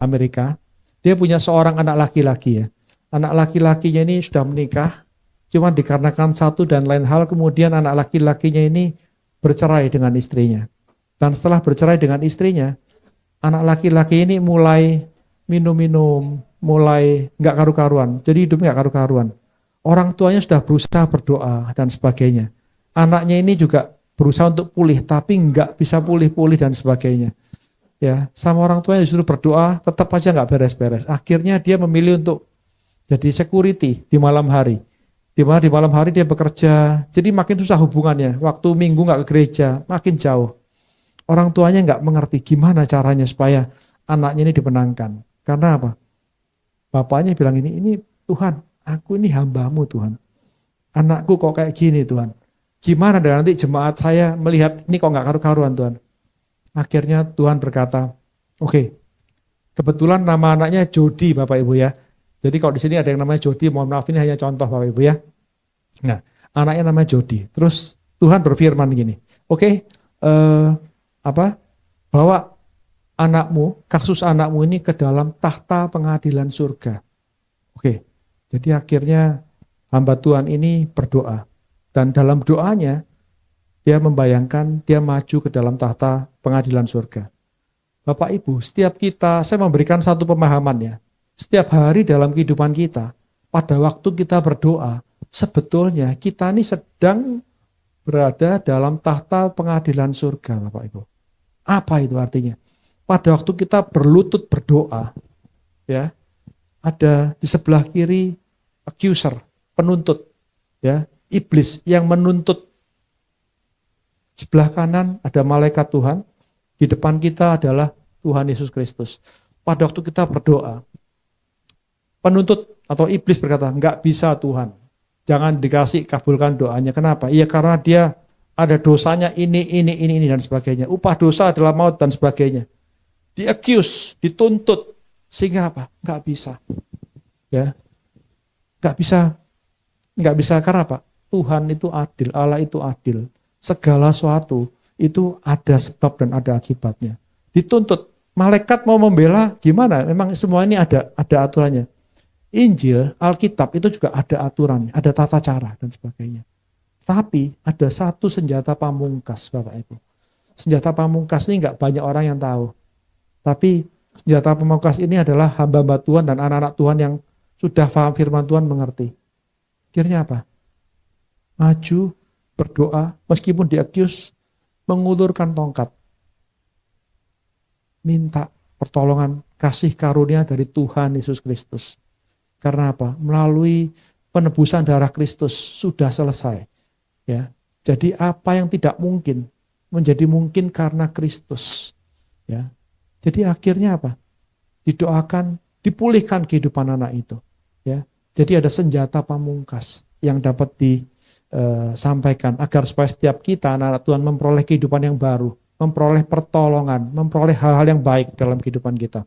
Amerika. Dia punya seorang anak laki-laki ya. Anak laki-lakinya ini sudah menikah, cuma dikarenakan satu dan lain hal kemudian anak laki-lakinya ini bercerai dengan istrinya. Dan setelah bercerai dengan istrinya, anak laki-laki ini mulai minum-minum, mulai nggak karu-karuan. Jadi hidupnya nggak karu-karuan. Orang tuanya sudah berusaha berdoa dan sebagainya. Anaknya ini juga berusaha untuk pulih, tapi nggak bisa pulih-pulih dan sebagainya. Ya, sama orang tuanya disuruh berdoa, tetap aja nggak beres-beres. Akhirnya dia memilih untuk jadi security di malam hari. Di mana di malam hari dia bekerja, jadi makin susah hubungannya. Waktu minggu nggak ke gereja, makin jauh. Orang tuanya nggak mengerti gimana caranya supaya anaknya ini dimenangkan. Karena apa? Bapaknya bilang ini Tuhan, aku ini hambamu Tuhan. Anakku kok kayak gini Tuhan. Gimana dan nanti jemaat saya melihat ini kok nggak karu-karuan Tuhan. Akhirnya Tuhan berkata, oke, kebetulan nama anaknya Jody Bapak Ibu ya. Jadi kalau di sini ada yang namanya Jody, mohon maaf ini hanya contoh Bapak Ibu ya. Nah, anaknya namanya Jody. Terus Tuhan berfirman gini, oke, bawa anakmu, kasus anakmu ini ke dalam tahta pengadilan surga. Oke, jadi akhirnya hamba Tuhan ini berdoa. Dan dalam doanya, dia membayangkan dia maju ke dalam tahta pengadilan surga. Bapak Ibu, setiap kita, saya memberikan satu pemahaman ya. Setiap hari dalam kehidupan kita, pada waktu kita berdoa, sebetulnya kita ini sedang berada dalam tahta pengadilan surga, Bapak Ibu. Apa itu artinya? Pada waktu kita berlutut berdoa, ya, ada di sebelah kiri accuser, penuntut, ya, iblis yang menuntut. Sebelah kanan ada malaikat Tuhan, di depan kita adalah Tuhan Yesus Kristus. Pada waktu kita berdoa, penuntut atau iblis berkata, enggak bisa Tuhan, jangan dikasih kabulkan doanya. Kenapa? Iya karena dia ada dosanya ini, dan sebagainya. Upah dosa adalah maut dan sebagainya. Di-accuse, dituntut, sehingga apa? Enggak bisa. Ya, enggak bisa karena apa? Tuhan itu adil, Allah itu adil. Segala sesuatu itu ada sebab dan ada akibatnya. Dituntut, malaikat mau membela gimana? Memang semua ini ada aturannya. Injil, Alkitab itu juga ada aturannya, ada tata cara dan sebagainya. Tapi ada satu senjata pamungkas, Bapak Ibu. Senjata pamungkas ini enggak banyak orang yang tahu. Tapi senjata pamungkas ini adalah hamba-hamba Tuhan dan anak-anak Tuhan yang sudah paham firman Tuhan mengerti. Akhirnya apa? Maju, berdoa, meskipun di-accuse, mengulurkan tongkat. Minta pertolongan, kasih karunia dari Tuhan Yesus Kristus. Karena apa? Melalui penebusan darah Kristus sudah selesai. Ya. Jadi apa yang tidak mungkin menjadi mungkin karena Kristus. Ya. Jadi akhirnya apa? Didoakan, dipulihkan kehidupan anak itu. Ya. Jadi ada senjata pamungkas yang dapat disampaikan agar supaya setiap kita anak-anak Tuhan memperoleh kehidupan yang baru, memperoleh pertolongan, memperoleh hal-hal yang baik dalam kehidupan kita.